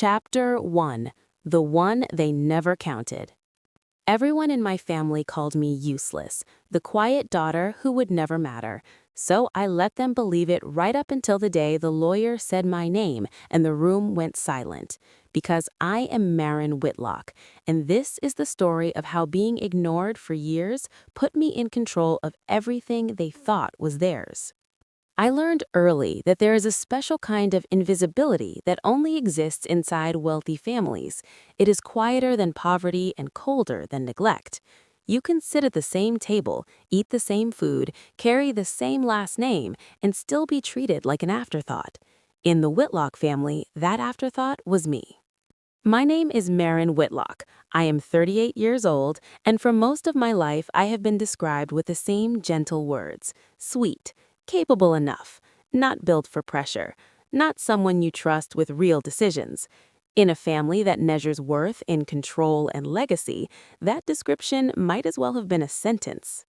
Chapter 1. The One They Never Counted. Everyone in my family called me useless, the quiet daughter who would never matter. So I let them believe it right up until the day the lawyer said my name and the room went silent. Because I am Marin Whitlock, and this is the story of how being ignored for years put me in control of everything they thought was theirs. I learned early that there is a special kind of invisibility that only exists inside wealthy families. It is quieter than poverty and colder than neglect. You can sit at the same table, eat the same food, carry the same last name, and still be treated like an afterthought. In the Whitlock family, that afterthought was me. My name is Marin Whitlock. I am 38 years old, and for most of my life I have been described with the same gentle words: sweet, capable enough, not built for pressure, not someone you trust with real decisions. In a family that measures worth in control and legacy, that description might as well have been a sentence.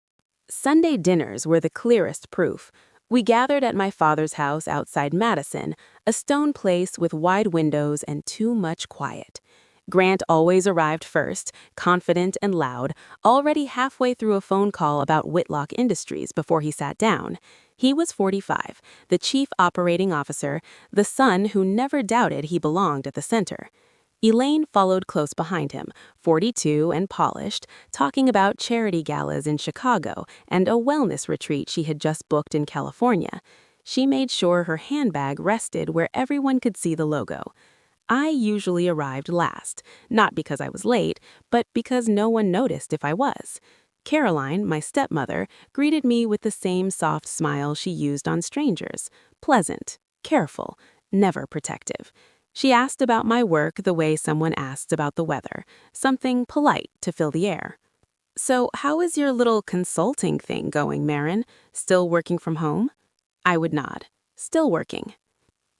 Sunday dinners were the clearest proof. We gathered at my father's house outside Madison, a stone place with wide windows and too much quiet. Grant always arrived first, confident and loud, already halfway through a phone call about Whitlock Industries before he sat down. He was 45, the chief operating officer, the son who never doubted he belonged at the center. Elaine followed close behind him, 42 and polished, talking about charity galas in Chicago and a wellness retreat she had just booked in California. She made sure her handbag rested where everyone could see the logo. I usually arrived last, not because I was late, but because no one noticed if I was. Caroline, my stepmother, greeted me with the same soft smile she used on strangers, pleasant, careful, never protective. She asked about my work the way someone asks about the weather, something polite to fill the air. "So how is your little consulting thing going, Marin? Still working from home?" I would nod. Still working.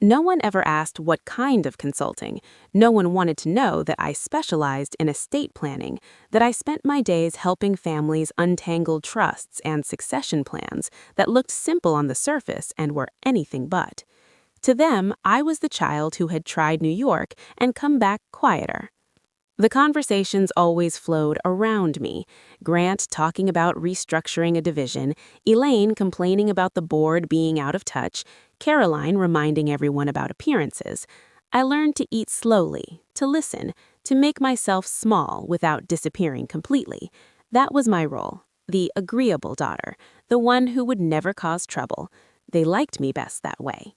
No one ever asked what kind of consulting. No one wanted to know that I specialized in estate planning, that I spent my days helping families untangle trusts and succession plans that looked simple on the surface and were anything but. To them, I was the child who had tried New York and come back quieter. The conversations always flowed around me. Grant talking about restructuring a division, Elaine complaining about the board being out of touch, Caroline reminding everyone about appearances. I learned to eat slowly, to listen, to make myself small without disappearing completely. That was my role, the agreeable daughter, the one who would never cause trouble. They liked me best that way.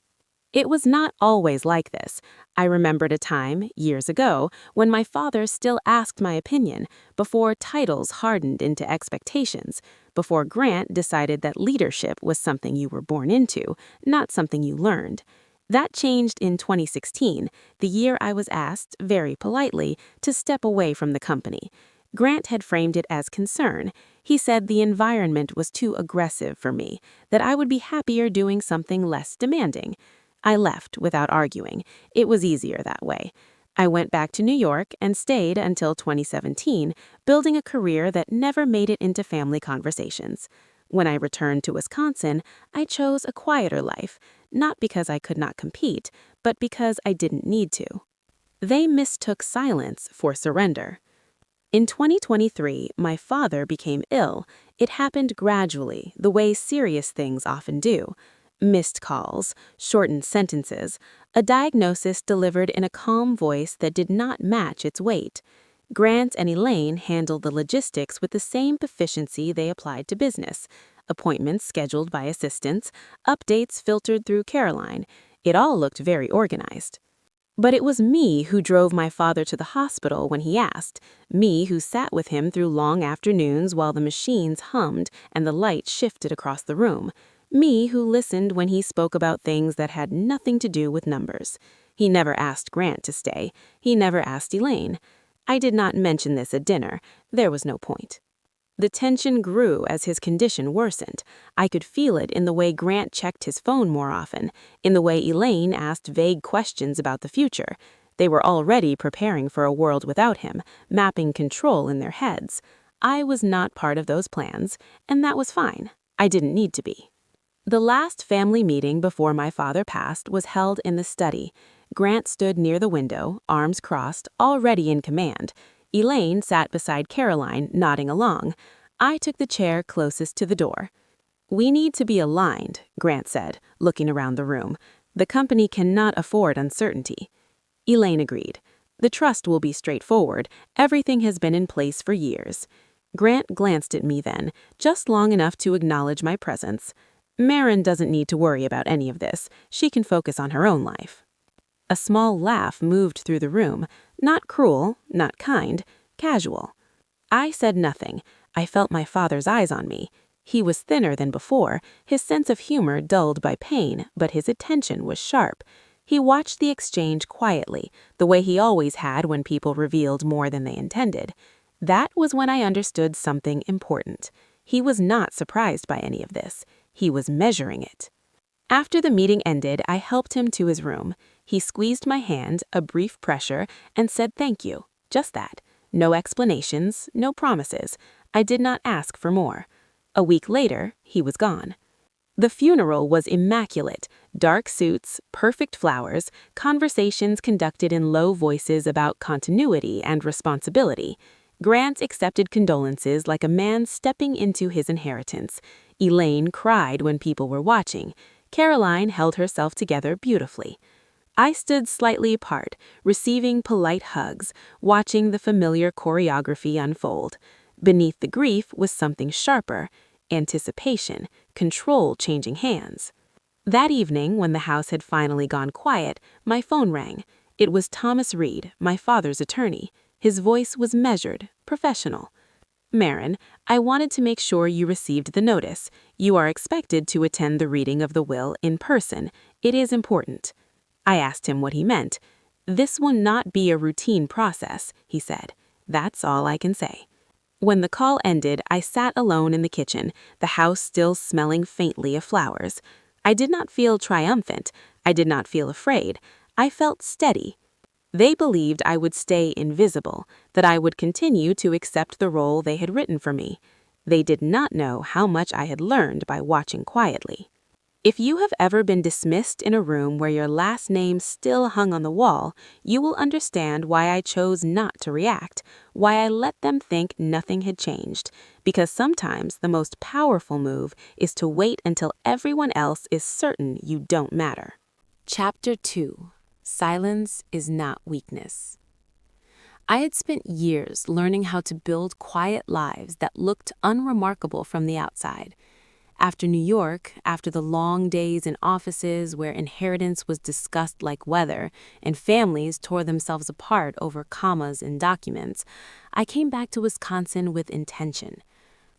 It was not always like this. I remembered a time, years ago, when my father still asked my opinion, before titles hardened into expectations, before Grant decided that leadership was something you were born into, not something you learned. That changed in 2016, the year I was asked, very politely, to step away from the company. Grant had framed it as concern. He said the environment was too aggressive for me, that I would be happier doing something less demanding. I left without arguing. It was easier that way. I went back to New York and stayed until 2017, building a career that never made it into family conversations. When I returned to Wisconsin, I chose a quieter life, not because I could not compete, but because I didn't need to. They mistook silence for surrender. In 2023, my father became ill. It happened gradually, the way serious things often do. Missed calls, shortened sentences, a diagnosis delivered in a calm voice that did not match its weight. Grant and Elaine handled the logistics with the same proficiency they applied to business. Appointments scheduled by assistants, updates filtered through Caroline. It all looked very organized. But it was me who drove my father to the hospital when he asked, me who sat with him through long afternoons while the machines hummed and the light shifted across the room. Me who listened when he spoke about things that had nothing to do with numbers. He never asked Grant to stay. He never asked Elaine. I did not mention this at dinner. There was no point. The tension grew as his condition worsened. I could feel it in the way Grant checked his phone more often, in the way Elaine asked vague questions about the future. They were already preparing for a world without him, mapping control in their heads. I was not part of those plans, and that was fine. I didn't need to be. The last family meeting before my father passed was held in the study. Grant stood near the window, arms crossed, already in command. Elaine sat beside Caroline, nodding along. I took the chair closest to the door. "We need to be aligned," Grant said, looking around the room. "The company cannot afford uncertainty." Elaine agreed. "The trust will be straightforward. Everything has been in place for years." Grant glanced at me then, just long enough to acknowledge my presence. "Marin doesn't need to worry about any of this. She can focus on her own life." A small laugh moved through the room, not cruel, not kind, casual. I said nothing. I felt my father's eyes on me. He was thinner than before, his sense of humor dulled by pain, but his attention was sharp. He watched the exchange quietly, the way he always had when people revealed more than they intended. That was when I understood something important. He was not surprised by any of this. He was measuring it. After the meeting ended, I helped him to his room. He squeezed my hand, a brief pressure, and said thank you. Just that. No explanations, no promises. I did not ask for more. A week later, he was gone. The funeral was immaculate. Dark suits, perfect flowers, conversations conducted in low voices about continuity and responsibility. Grant accepted condolences like a man stepping into his inheritance. Elaine cried when people were watching. Caroline held herself together beautifully. I stood slightly apart, receiving polite hugs, watching the familiar choreography unfold. Beneath the grief was something sharper: anticipation, control changing hands. That evening, when the house had finally gone quiet, my phone rang. It was Thomas Reed, my father's attorney. His voice was measured, professional. "Marin, I wanted to make sure you received the notice. You are expected to attend the reading of the will in person. It is important." I asked him what he meant. "This will not be a routine process," he said. "That's all I can say." When the call ended, I sat alone in the kitchen, the house still smelling faintly of flowers. I did not feel triumphant. I did not feel afraid. I felt steady. They believed I would stay invisible, that I would continue to accept the role they had written for me. They did not know how much I had learned by watching quietly. If you have ever been dismissed in a room where your last name still hung on the wall, you will understand why I chose not to react, why I let them think nothing had changed. Because sometimes the most powerful move is to wait until everyone else is certain you don't matter. Chapter 2. Silence is not weakness. I had spent years learning how to build quiet lives that looked unremarkable from the outside. After New York, after the long days in offices where inheritance was discussed like weather and families tore themselves apart over commas in documents, I came back to Wisconsin with intention.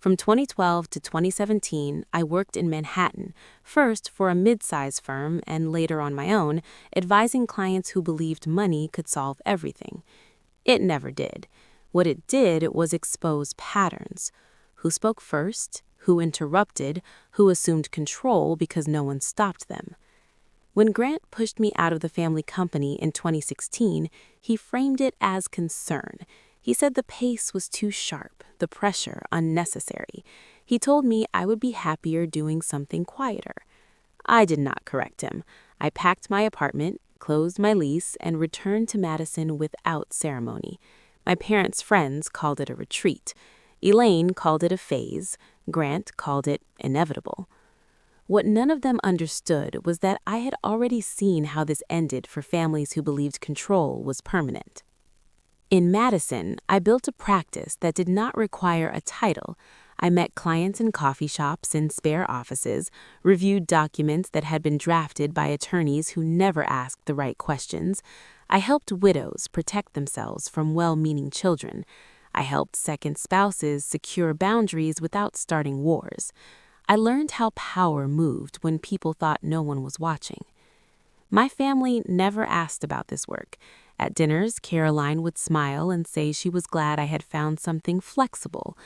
From 2012 to 2017, I worked in Manhattan, first for a mid-size firm and later on my own, advising clients who believed money could solve everything. It never did. What it did was expose patterns. Who spoke first? Who interrupted? Who assumed control because no one stopped them? When Grant pushed me out of the family company in 2016, he framed it as concern. He said the pace was too sharp, the pressure unnecessary. He told me I would be happier doing something quieter. I did not correct him. I packed my apartment, closed my lease, and returned to Madison without ceremony. My parents' friends called it a retreat. Elaine called it a phase. Grant called it inevitable. What none of them understood was that I had already seen how this ended for families who believed control was permanent. In Madison, I built a practice that did not require a title. I met clients in coffee shops and spare offices, reviewed documents that had been drafted by attorneys who never asked the right questions. I helped widows protect themselves from well-meaning children. I helped second spouses secure boundaries without starting wars. I learned how power moved when people thought no one was watching. My family never asked about this work. At dinners, Caroline would smile and say she was glad I had found something flexible.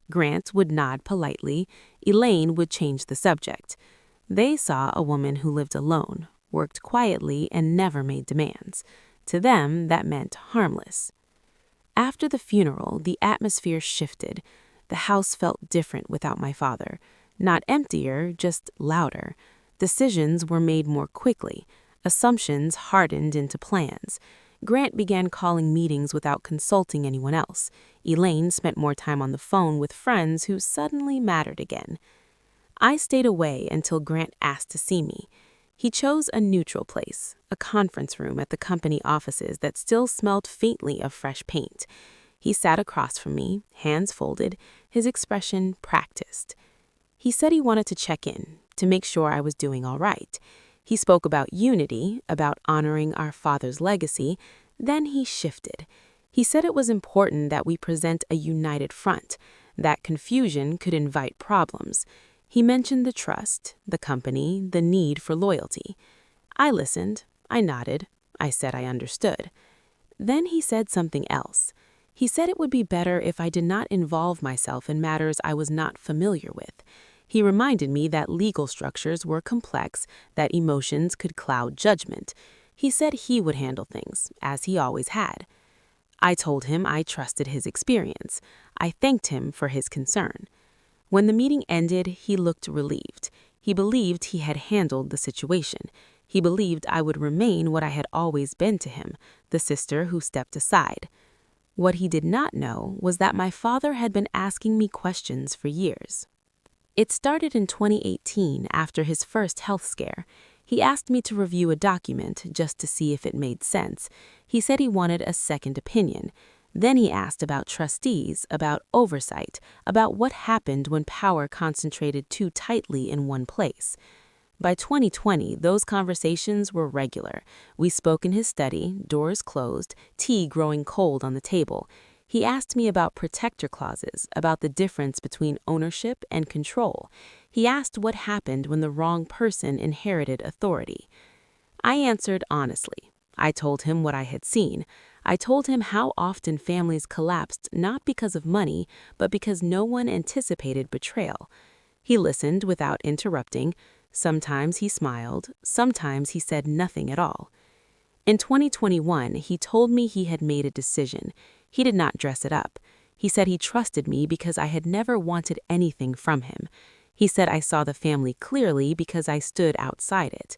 Grant would nod politely. Elaine would change the subject. They saw a woman who lived alone, worked quietly, and never made demands. To them, that meant harmless. After the funeral, the atmosphere shifted. The house felt different without my father. Not emptier, just louder. Decisions were made more quickly. Assumptions hardened into plans. Grant began calling meetings without consulting anyone else. Elaine spent more time on the phone with friends who suddenly mattered again. I stayed away until Grant asked to see me. He chose a neutral place, a conference room at the company offices that still smelled faintly of fresh paint. He sat across from me, hands folded, his expression practiced. He said he wanted to check in, to make sure I was doing all right. He spoke about unity, about honoring our father's legacy. Then he shifted. He said it was important that we present a united front, that confusion could invite problems. He mentioned the trust, the company, the need for loyalty. I listened. I nodded. I said I understood. Then he said something else. He said it would be better if I did not involve myself in matters I was not familiar with. He reminded me that legal structures were complex, that emotions could cloud judgment. He said he would handle things, as he always had. I told him I trusted his experience. I thanked him for his concern. When the meeting ended, he looked relieved. He believed he had handled the situation. He believed I would remain what I had always been to him, the sister who stepped aside. What he did not know was that my father had been asking me questions for years. It started in 2018 after his first health scare. He asked me to review a document just to see if it made sense. He said he wanted a second opinion. Then he asked about trustees, about oversight, about what happened when power concentrated too tightly in one place. By 2020, those conversations were regular. We spoke in his study, doors closed, tea growing cold on the table. He asked me about protector clauses, about the difference between ownership and control. He asked what happened when the wrong person inherited authority. I answered honestly. I told him what I had seen. I told him how often families collapsed not because of money, but because no one anticipated betrayal. He listened without interrupting. Sometimes he smiled, sometimes he said nothing at all. In 2021, he told me he had made a decision. He did not dress it up. He said he trusted me because I had never wanted anything from him. He said I saw the family clearly because I stood outside it.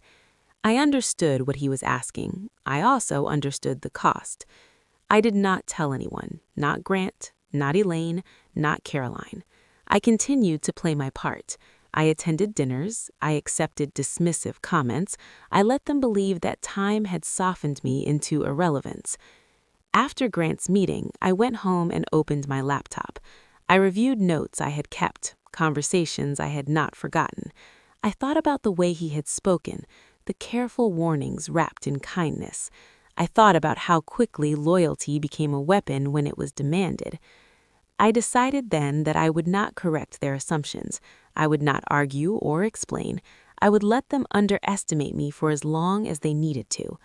I understood what he was asking. I also understood the cost. I did not tell anyone, not Grant, not Elaine, not Caroline. I continued to play my part. I attended dinners. I accepted dismissive comments. I let them believe that time had softened me into irrelevance. After Grant's meeting, I went home and opened my laptop. I reviewed notes I had kept, conversations I had not forgotten. I thought about the way he had spoken, the careful warnings wrapped in kindness. I thought about how quickly loyalty became a weapon when it was demanded. I decided then that I would not correct their assumptions. I would not argue or explain. I would let them underestimate me for as long as they needed to.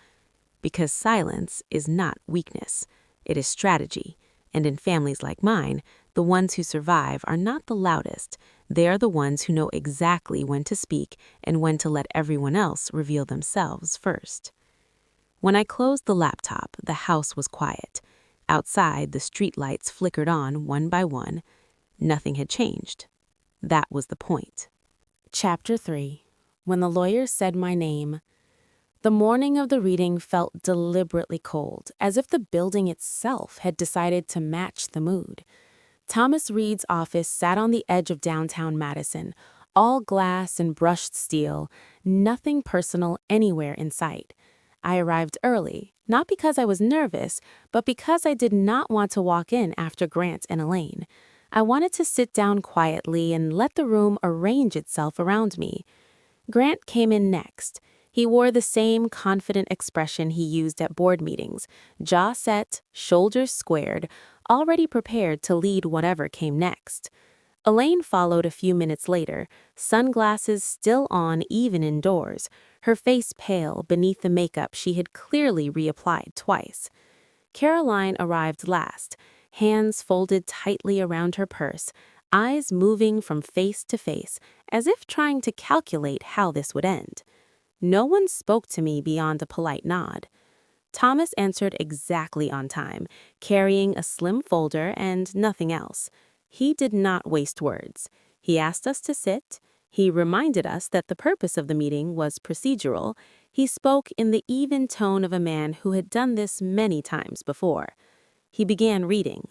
Because silence is not weakness. It is strategy. And in families like mine, the ones who survive are not the loudest. They are the ones who know exactly when to speak and when to let everyone else reveal themselves first. When I closed the laptop, the house was quiet. Outside, the streetlights flickered on one by one. Nothing had changed. That was the point. Chapter 3. When the lawyer said my name. The morning of the reading felt deliberately cold, as if the building itself had decided to match the mood. Thomas Reed's office sat on the edge of downtown Madison, all glass and brushed steel, nothing personal anywhere in sight. I arrived early, not because I was nervous, but because I did not want to walk in after Grant and Elaine. I wanted to sit down quietly and let the room arrange itself around me. Grant came in next. He wore the same confident expression he used at board meetings, jaw set, shoulders squared, already prepared to lead whatever came next. Elaine followed a few minutes later, sunglasses still on even indoors, her face pale beneath the makeup she had clearly reapplied twice. Caroline arrived last, hands folded tightly around her purse, eyes moving from face to face, as if trying to calculate how this would end. No one spoke to me beyond a polite nod. Thomas answered exactly on time, carrying a slim folder and nothing else. He did not waste words. He asked us to sit. He reminded us that the purpose of the meeting was procedural. He spoke in the even tone of a man who had done this many times before. He began reading.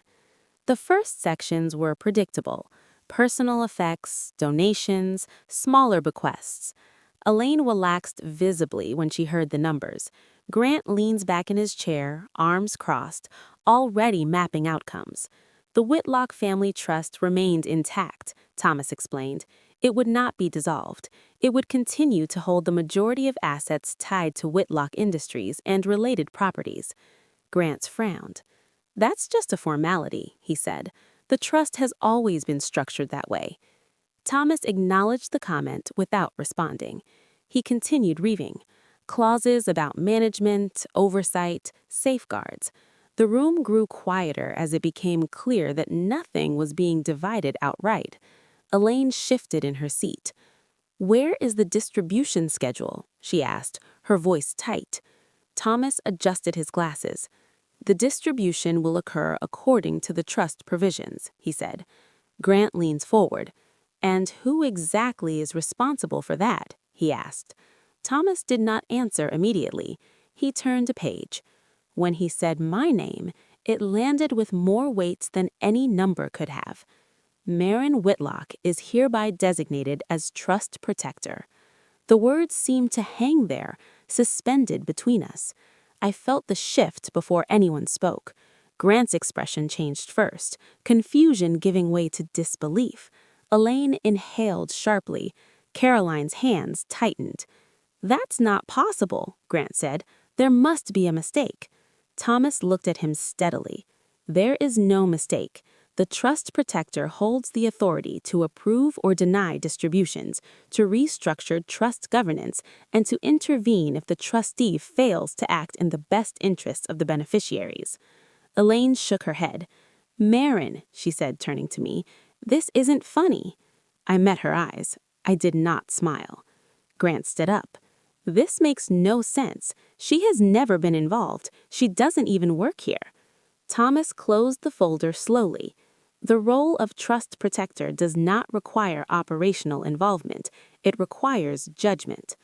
The first sections were predictable: personal effects, donations, smaller bequests. Elaine relaxed visibly when she heard the numbers. Grant leans back in his chair, arms crossed, already mapping outcomes. The Whitlock family trust remained intact, Thomas explained. It would not be dissolved. It would continue to hold the majority of assets tied to Whitlock Industries and related properties. Grant frowned. That's just a formality, he said. The trust has always been structured that way. Thomas acknowledged the comment without responding. He continued reading. Clauses about management, oversight, safeguards. The room grew quieter as it became clear that nothing was being divided outright. Elaine shifted in her seat. "Where is the distribution schedule?" she asked, her voice tight. Thomas adjusted his glasses. "The distribution will occur according to the trust provisions," he said. Grant leans forward. "And who exactly is responsible for that?" he asked. Thomas did not answer immediately. He turned a page. When he said my name, it landed with more weight than any number could have. "Marin Whitlock is hereby designated as trust protector." The words seemed to hang there, suspended between us. I felt the shift before anyone spoke. Grant's expression changed first, confusion giving way to disbelief. Elaine inhaled sharply. Caroline's hands tightened. "That's not possible," Grant said. "There must be a mistake." Thomas looked at him steadily. "There is no mistake. The trust protector holds the authority to approve or deny distributions, to restructure trust governance, and to intervene if the trustee fails to act in the best interests of the beneficiaries." Elaine shook her head. "Marin," she said, turning to me, "this isn't funny." I met her eyes. I did not smile. Grant stood up. "This makes no sense. She has never been involved. She doesn't even work here." Thomas closed the folder slowly. The role of trust protector does not require operational involvement. It requires judgment.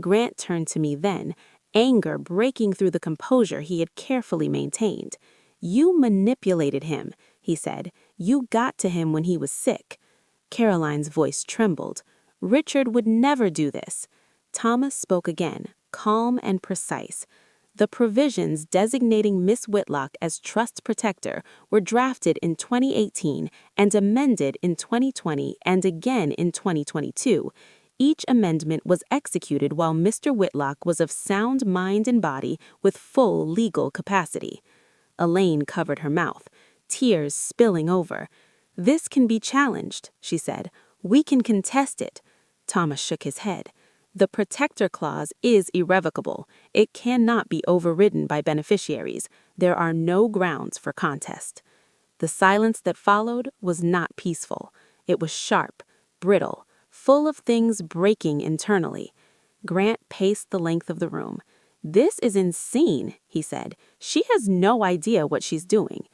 Grant turned to me then, anger breaking through the composure he had carefully maintained. "You manipulated him," he said. "You got to him when he was sick." Caroline's voice trembled. "Richard would never do this." Thomas spoke again, calm and precise. "The provisions designating Miss Whitlock as trust protector were drafted in 2018 and amended in 2020 and again in 2022. Each amendment was executed while Mr. Whitlock was of sound mind and body with full legal capacity." Elaine covered her mouth, tears spilling over. "This can be challenged," she said. "We can contest it." Thomas shook his head. "The protector clause is irrevocable. It cannot be overridden by beneficiaries. There are no grounds for contest." The silence that followed was not peaceful. It was sharp, brittle, full of things breaking internally. Grant paced the length of the room. "This is insane," he said. "She has no idea what she's doing."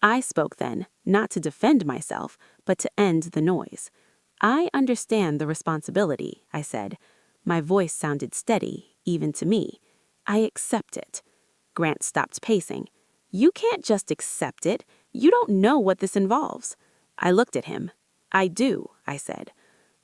I spoke then, not to defend myself, but to end the noise. "I understand the responsibility," I said. My voice sounded steady, even to me. "I accept it." Grant stopped pacing. "You can't just accept it. You don't know what this involves." I looked at him. "I do," I said.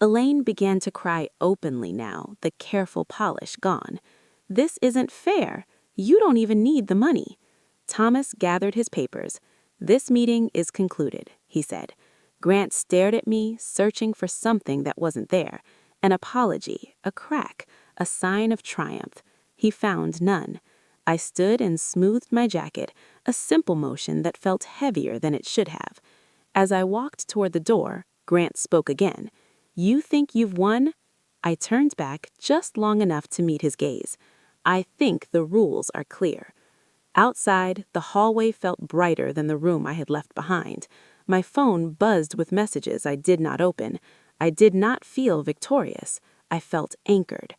Elaine began to cry openly now, the careful polish gone. "This isn't fair. You don't even need the money." Thomas gathered his papers. "This meeting is concluded," he said. Grant stared at me, searching for something that wasn't there. An apology, a crack, a sign of triumph. He found none. I stood and smoothed my jacket, a simple motion that felt heavier than it should have. As I walked toward the door, Grant spoke again. "You think you've won?" I turned back just long enough to meet his gaze. "I think the rules are clear." Outside, the hallway felt brighter than the room I had left behind. My phone buzzed with messages I did not open. I did not feel victorious. I felt anchored.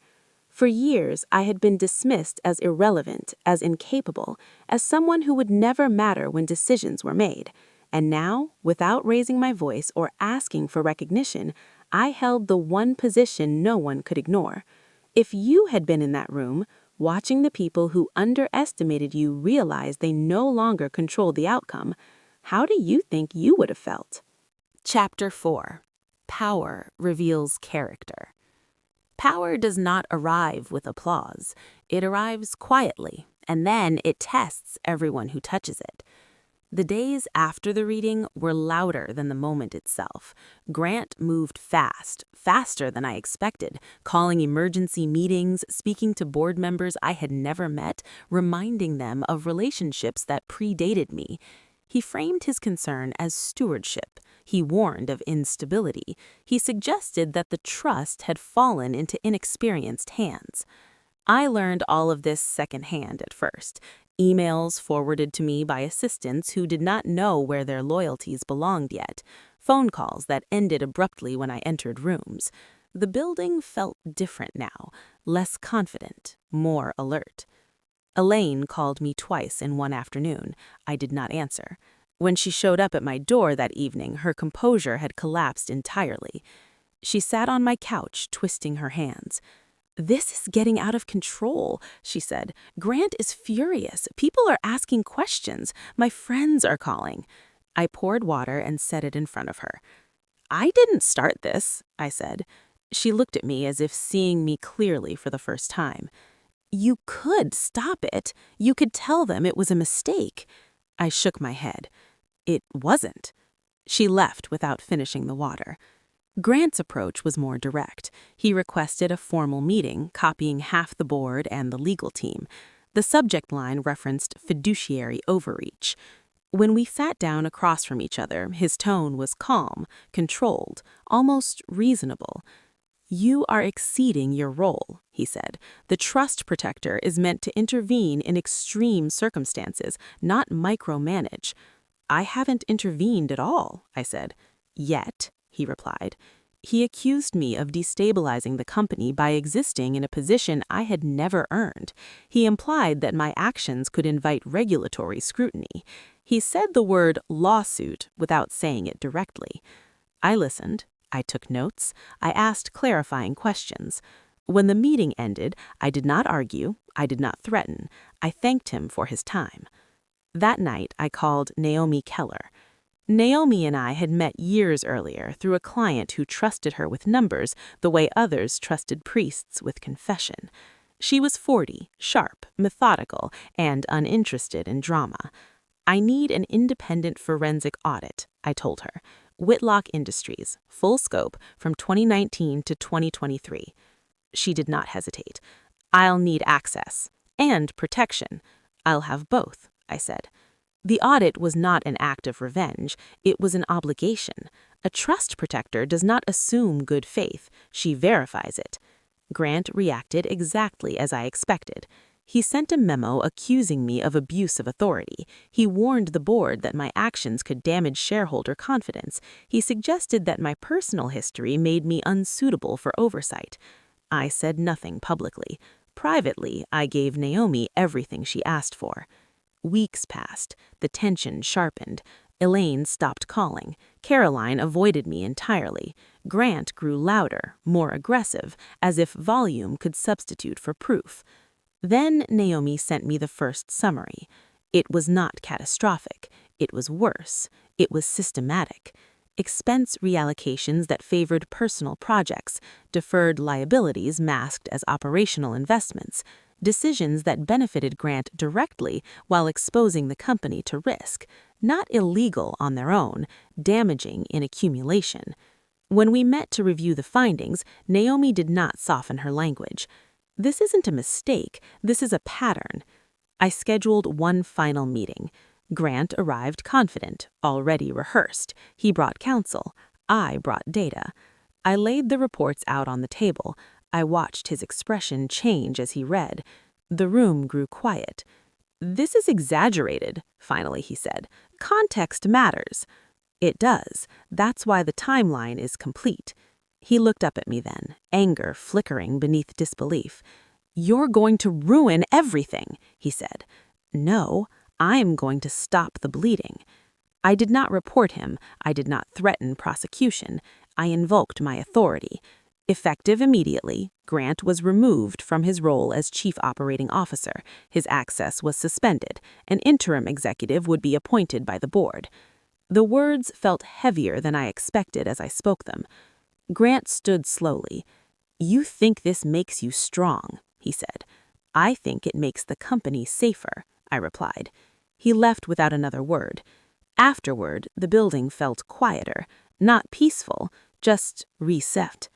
For years, I had been dismissed as irrelevant, as incapable, as someone who would never matter when decisions were made. And now, without raising my voice or asking for recognition, I held the one position no one could ignore. If you had been in that room, watching the people who underestimated you realize they no longer control the outcome, how do you think you would have felt? Chapter 4. Power reveals character. Power does not arrive with applause. It arrives quietly, and then it tests everyone who touches it. The days after the reading were louder than the moment itself. Grant moved fast, faster than I expected, calling emergency meetings, speaking to board members I had never met, reminding them of relationships that predated me. He framed his concern as stewardship. He warned of instability. He suggested that the trust had fallen into inexperienced hands. I learned all of this secondhand at first. Emails forwarded to me by assistants who did not know where their loyalties belonged yet. Phone calls that ended abruptly when I entered rooms. The building felt different now, less confident, more alert. Elaine called me twice in one afternoon. I did not answer. When she showed up at my door that evening, her composure had collapsed entirely. She sat on my couch, twisting her hands. "This is getting out of control," she said. "Grant is furious. People are asking questions. My friends are calling." I poured water and set it in front of her. "I didn't start this," I said. She looked at me as if seeing me clearly for the first time. "You could stop it. You could tell them it was a mistake." I shook my head. "It wasn't." She left without finishing the water. Grant's approach was more direct. He requested a formal meeting, copying half the board and the legal team. The subject line referenced fiduciary overreach. When we sat down across from each other, his tone was calm, controlled, almost reasonable. "You are exceeding your role," he said. "The trust protector is meant to intervene in extreme circumstances, not micromanage." "I haven't intervened at all," I said. "Yet," he replied. He accused me of destabilizing the company by existing in a position I had never earned. He implied that my actions could invite regulatory scrutiny. He said the word lawsuit without saying it directly. I listened. I took notes. I asked clarifying questions. When the meeting ended, I did not argue. I did not threaten. I thanked him for his time. That night, I called Naomi Keller. Naomi and I had met years earlier through a client who trusted her with numbers the way others trusted priests with confession. She was 40, sharp, methodical, and uninterested in drama. "I need an independent forensic audit," I told her. "Whitlock Industries, full scope, from 2019 to 2023. She did not hesitate. "I'll need access. And protection. I'll have both," I said. The audit was not an act of revenge. It was an obligation. A trust protector does not assume good faith. She verifies it. Grant reacted exactly as I expected. He sent a memo accusing me of abuse of authority. He warned the board that my actions could damage shareholder confidence. He suggested that my personal history made me unsuitable for oversight. I said nothing publicly. Privately, I gave Naomi everything she asked for. Weeks passed. The tension sharpened. Elaine stopped calling. Caroline avoided me entirely. Grant grew louder, more aggressive, as if volume could substitute for proof. Then Naomi sent me the first summary. It was not catastrophic. It was worse. It was systematic. Expense reallocations that favored personal projects, deferred liabilities masked as operational investments, decisions that benefited Grant directly while exposing the company to risk, not illegal on their own, damaging in accumulation. When we met to review the findings, Naomi did not soften her language. "This isn't a mistake, this is a pattern." I scheduled one final meeting. Grant arrived confident, already rehearsed. He brought counsel. I brought data. I laid the reports out on the table. I watched his expression change as he read. The room grew quiet. "This is exaggerated," finally he said. "Context matters." "It does. That's why the timeline is complete." He looked up at me then, anger flickering beneath disbelief. "You're going to ruin everything," he said. "No, I'm going to stop the bleeding." I did not report him. I did not threaten prosecution. I invoked my authority. Effective immediately, Grant was removed from his role as Chief Operating Officer. His access was suspended. An interim executive would be appointed by the board. The words felt heavier than I expected as I spoke them. Grant stood slowly. "You think this makes you strong," he said. "I think it makes the company safer," I replied. He left without another word. Afterward, the building felt quieter, not peaceful, just reset.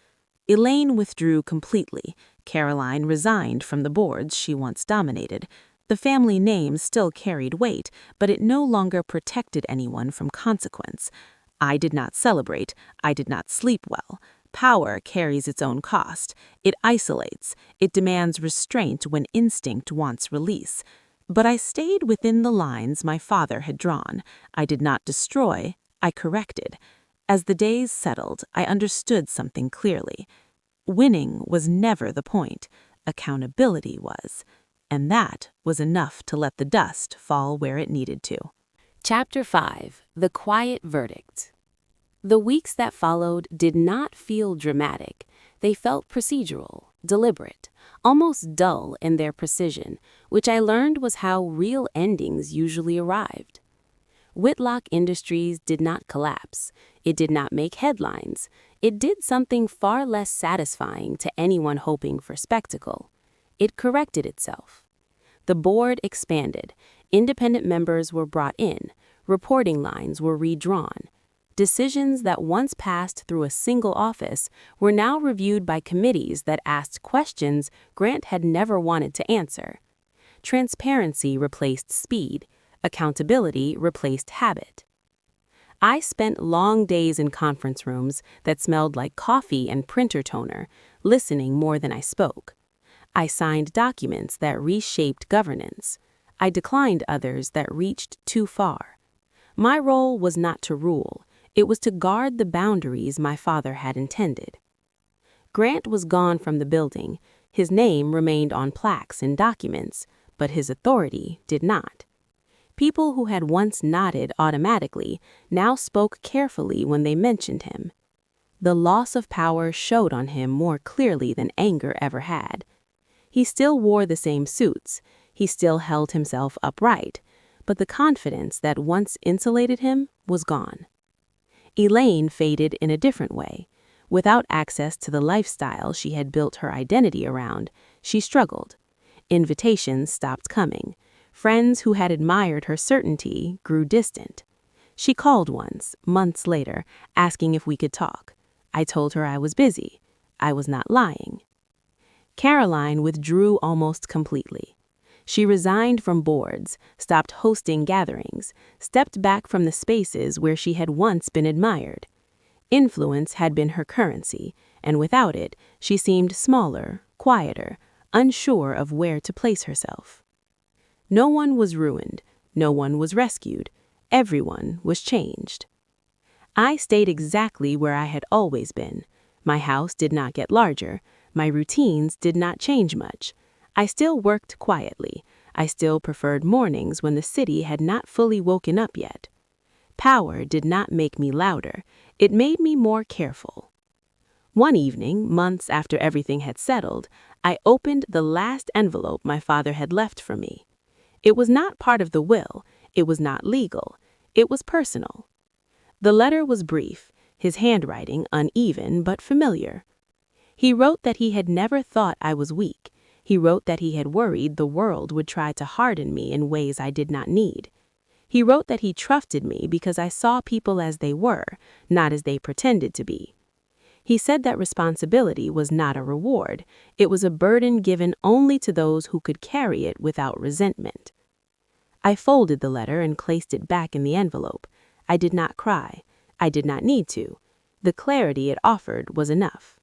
Elaine withdrew completely. Caroline resigned from the boards she once dominated. The family name still carried weight, but it no longer protected anyone from consequence. I did not celebrate. I did not sleep well. Power carries its own cost. It isolates. It demands restraint when instinct wants release. But I stayed within the lines my father had drawn. I did not destroy. I corrected. As the days settled, I understood something clearly. Winning was never the point. Accountability was. And that was enough to let the dust fall where it needed to. Chapter 5. The Quiet Verdict. The weeks that followed did not feel dramatic. They felt procedural, deliberate, almost dull in their precision, which I learned was how real endings usually arrived. Whitlock Industries did not collapse. It did not make headlines. It did something far less satisfying to anyone hoping for spectacle. It corrected itself. The board expanded. Independent members were brought in. Reporting lines were redrawn. Decisions that once passed through a single office were now reviewed by committees that asked questions Grant had never wanted to answer. Transparency replaced speed. Accountability replaced habit. I spent long days in conference rooms that smelled like coffee and printer toner, listening more than I spoke. I signed documents that reshaped governance. I declined others that reached too far. My role was not to rule. It was to guard the boundaries my father had intended. Grant was gone from the building. His name remained on plaques and documents, but his authority did not. People who had once nodded automatically now spoke carefully when they mentioned him. The loss of power showed on him more clearly than anger ever had. He still wore the same suits. He still held himself upright, but the confidence that once insulated him was gone. Elaine faded in a different way. Without access to the lifestyle she had built her identity around, she struggled. Invitations stopped coming. Friends who had admired her certainty grew distant. She called once, months later, asking if we could talk. I told her I was busy. I was not lying. Caroline withdrew almost completely. She resigned from boards, stopped hosting gatherings, stepped back from the spaces where she had once been admired. Influence had been her currency, and without it, she seemed smaller, quieter, unsure of where to place herself. No one was ruined. No one was rescued. Everyone was changed. I stayed exactly where I had always been. My house did not get larger. My routines did not change much. I still worked quietly. I still preferred mornings when the city had not fully woken up yet. Power did not make me louder. It made me more careful. One evening, months after everything had settled, I opened the last envelope my father had left for me. It was not part of the will. It was not legal. It was personal. The letter was brief, his handwriting uneven but familiar. He wrote that he had never thought I was weak. He wrote that he had worried the world would try to harden me in ways I did not need. He wrote that he trusted me because I saw people as they were, not as they pretended to be. He said that responsibility was not a reward. It was a burden given only to those who could carry it without resentment. I folded the letter and placed it back in the envelope. I did not cry. I did not need to. The clarity it offered was enough.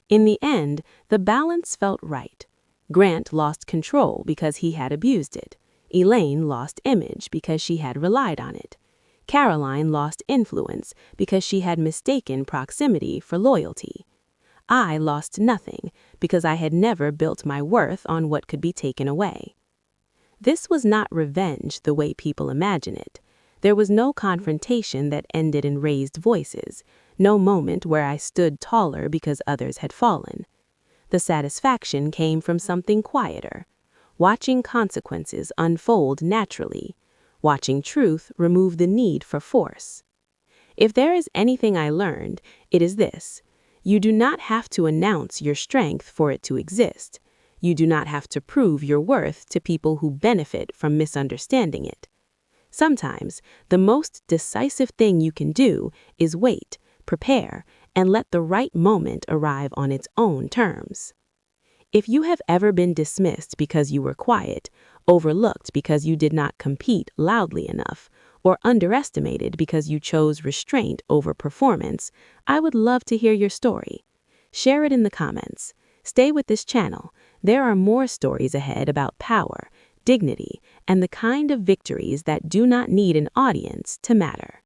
In the end, the balance felt right. Grant lost control because he had abused it. Elaine lost image because she had relied on it. Caroline lost influence because she had mistaken proximity for loyalty. I lost nothing because I had never built my worth on what could be taken away. This was not revenge the way people imagine it. There was no confrontation that ended in raised voices, no moment where I stood taller because others had fallen. The satisfaction came from something quieter, watching consequences unfold naturally, watching truth remove the need for force. If there is anything I learned, it is this: you do not have to announce your strength for it to exist. You do not have to prove your worth to people who benefit from misunderstanding it. Sometimes, the most decisive thing you can do is wait, prepare, and let the right moment arrive on its own terms. If you have ever been dismissed because you were quiet, overlooked because you did not compete loudly enough, or underestimated because you chose restraint over performance, I would love to hear your story. Share it in the comments. Stay with this channel. There are more stories ahead about power, dignity, and the kind of victories that do not need an audience to matter.